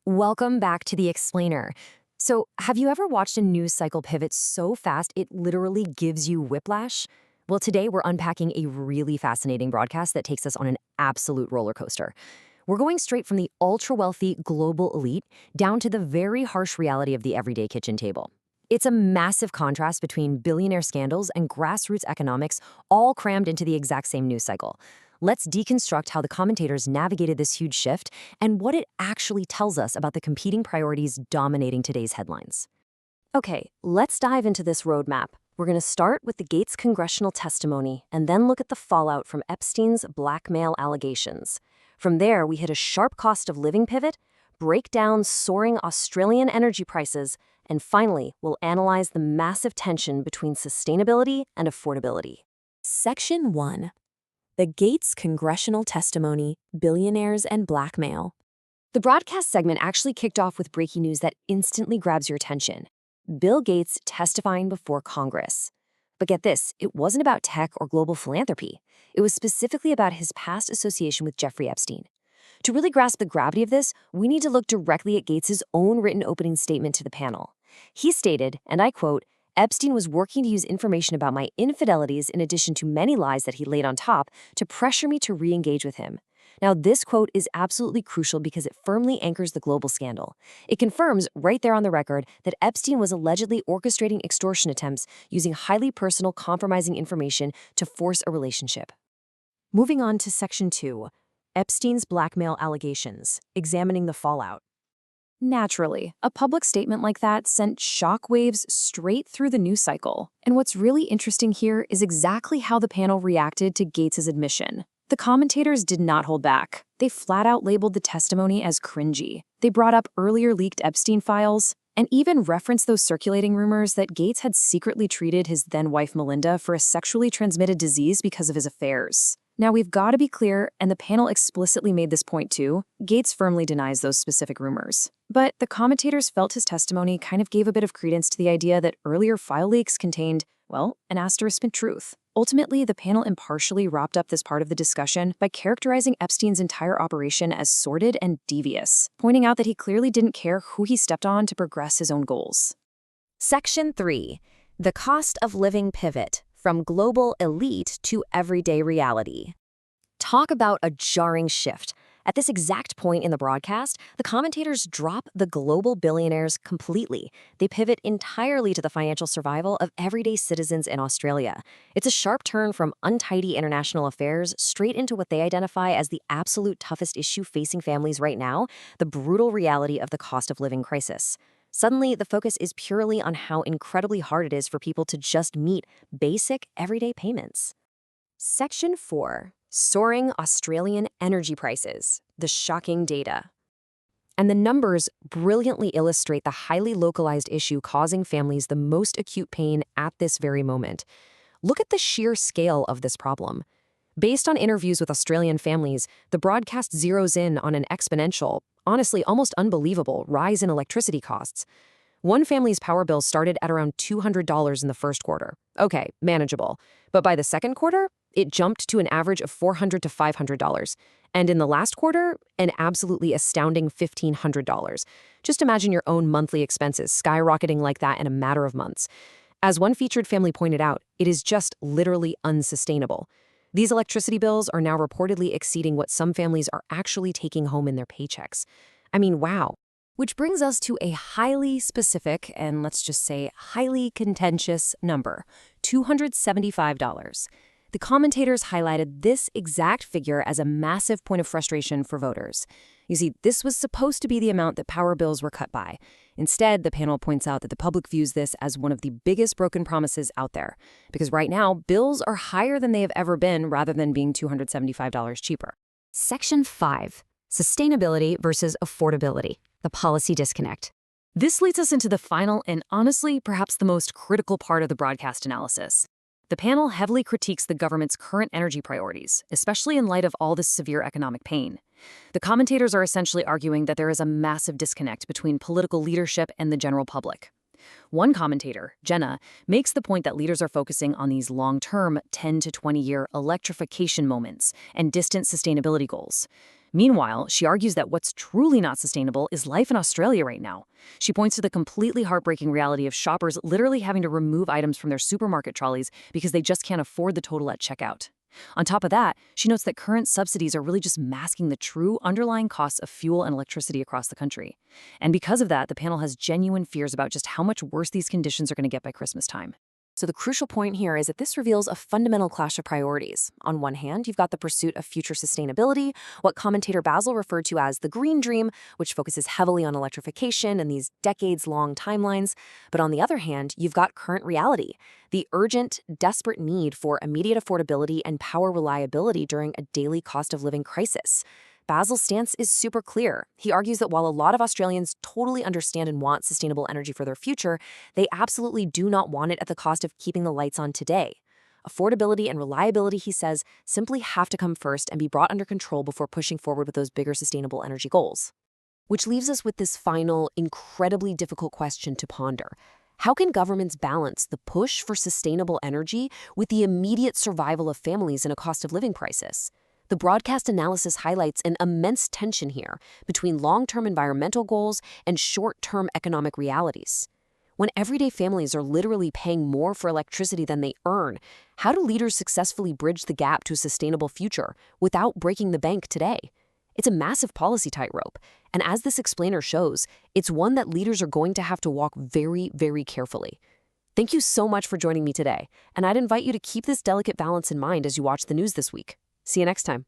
Welcome back to The Explainer. So, have you ever watched a news cycle pivot so fast it literally gives you whiplash? Well, today we're unpacking a really fascinating broadcast that takes us on an absolute roller coaster. We're going straight from the ultra-wealthy global elite down to the very harsh reality of the everyday kitchen table. It's a massive contrast between billionaire scandals and grassroots economics, all crammed into the exact same news cycle. Let's deconstruct how the commentators navigated this huge shift and what it actually tells us about the competing priorities dominating today's headlines. Okay, let's dive into this roadmap. We're going to start with the Gates congressional testimony and then look at the fallout from Epstein's blackmail allegations. From there, we hit a sharp cost of living pivot, break down soaring Australian energy prices, and finally, we'll analyze the massive tension between sustainability and affordability. Section 1. The Gates congressional testimony, billionaires and blackmail. The broadcast segment actually kicked off with breaking news that instantly grabs your attention. Bill Gates testifying before Congress. But get this, it wasn't about tech or global philanthropy. It was specifically about his past association with Jeffrey Epstein. To really grasp the gravity of this, we need to look directly at Gates's own written opening statement to the panel. He stated, and I quote, "Epstein was working to use information about my infidelities in addition to many lies that he laid on top to pressure me to re-engage with him." Now, this quote is absolutely crucial because it firmly anchors the global scandal. It confirms, right there on the record, that Epstein was allegedly orchestrating extortion attempts using highly personal, compromising information to force a relationship. Moving on to Section 2, Epstein's blackmail allegations, examining the fallout. Naturally, a public statement like that sent shockwaves straight through the news cycle. And what's really interesting here is exactly how the panel reacted to Gates's admission. The commentators did not hold back. They flat out labeled the testimony as cringy. They brought up earlier leaked Epstein files and even referenced those circulating rumors that Gates had secretly treated his then-wife Melinda for a sexually transmitted disease because of his affairs. Now, we've got to be clear, and the panel explicitly made this point too, Gates firmly denies those specific rumors. But the commentators felt his testimony kind of gave a bit of credence to the idea that earlier file leaks contained, well, an asterisk in truth. Ultimately, the panel impartially wrapped up this part of the discussion by characterizing Epstein's entire operation as sordid and devious, pointing out that he clearly didn't care who he stepped on to progress his own goals. Section 3. The cost of living pivot. From global elite to everyday reality. Talk about a jarring shift. At this exact point in the broadcast, the commentators drop the global billionaires completely. They pivot entirely to the financial survival of everyday citizens in Australia. It's a sharp turn from untidy international affairs straight into what they identify as the absolute toughest issue facing families right now, the brutal reality of the cost of living crisis. Suddenly, the focus is purely on how incredibly hard it is for people to just meet basic, everyday payments. Section 4. Soaring Australian energy prices. The shocking data. And the numbers brilliantly illustrate the highly localized issue causing families the most acute pain at this very moment. Look at the sheer scale of this problem. Based on interviews with Australian families, the broadcast zeroes in on an exponential, honestly almost unbelievable, rise in electricity costs. One family's power bill started at around $200 in the first quarter. Okay, manageable. But by the second quarter, it jumped to an average of $400 to $500. And in the last quarter, an absolutely astounding $1,500. Just imagine your own monthly expenses skyrocketing like that in a matter of months. As one featured family pointed out, it is just literally unsustainable. These electricity bills are now reportedly exceeding what some families are actually taking home in their paychecks. I mean, wow. Which brings us to a highly specific and let's just say highly contentious number, $275. The commentators highlighted this exact figure as a massive point of frustration for voters. You see, this was supposed to be the amount that power bills were cut by. Instead, the panel points out that the public views this as one of the biggest broken promises out there, because right now, bills are higher than they have ever been rather than being $275 cheaper. Section 5. Sustainability versus affordability. The policy disconnect. This leads us into the final and honestly, perhaps the most critical part of the broadcast analysis. The panel heavily critiques the government's current energy priorities, especially in light of all this severe economic pain. The commentators are essentially arguing that there is a massive disconnect between political leadership and the general public. One commentator, Jenna, makes the point that leaders are focusing on these long-term 10 to 20-year electrification moments and distant sustainability goals. Meanwhile, she argues that what's truly not sustainable is life in Australia right now. She points to the completely heartbreaking reality of shoppers literally having to remove items from their supermarket trolleys because they just can't afford the total at checkout. On top of that, she notes that current subsidies are really just masking the true underlying costs of fuel and electricity across the country. And because of that, the panel has genuine fears about just how much worse these conditions are going to get by Christmas time. So the crucial point here is that this reveals a fundamental clash of priorities. On one hand, you've got the pursuit of future sustainability, what commentator Basil referred to as the green dream, which focuses heavily on electrification and these decades-long timelines. But on the other hand, you've got current reality, the urgent, desperate need for immediate affordability and power reliability during a daily cost of living crisis. Basil's stance is super clear. He argues that while a lot of Australians totally understand and want sustainable energy for their future, they absolutely do not want it at the cost of keeping the lights on today. Affordability and reliability, he says, simply have to come first and be brought under control before pushing forward with those bigger sustainable energy goals. Which leaves us with this final, incredibly difficult question to ponder. How can governments balance the push for sustainable energy with the immediate survival of families in a cost of living crisis? The broadcast analysis highlights an immense tension here between long-term environmental goals and short-term economic realities. When everyday families are literally paying more for electricity than they earn, how do leaders successfully bridge the gap to a sustainable future without breaking the bank today? It's a massive policy tightrope, and as this explainer shows, it's one that leaders are going to have to walk very, very carefully. Thank you so much for joining me today, and I'd invite you to keep this delicate balance in mind as you watch the news this week. See you next time.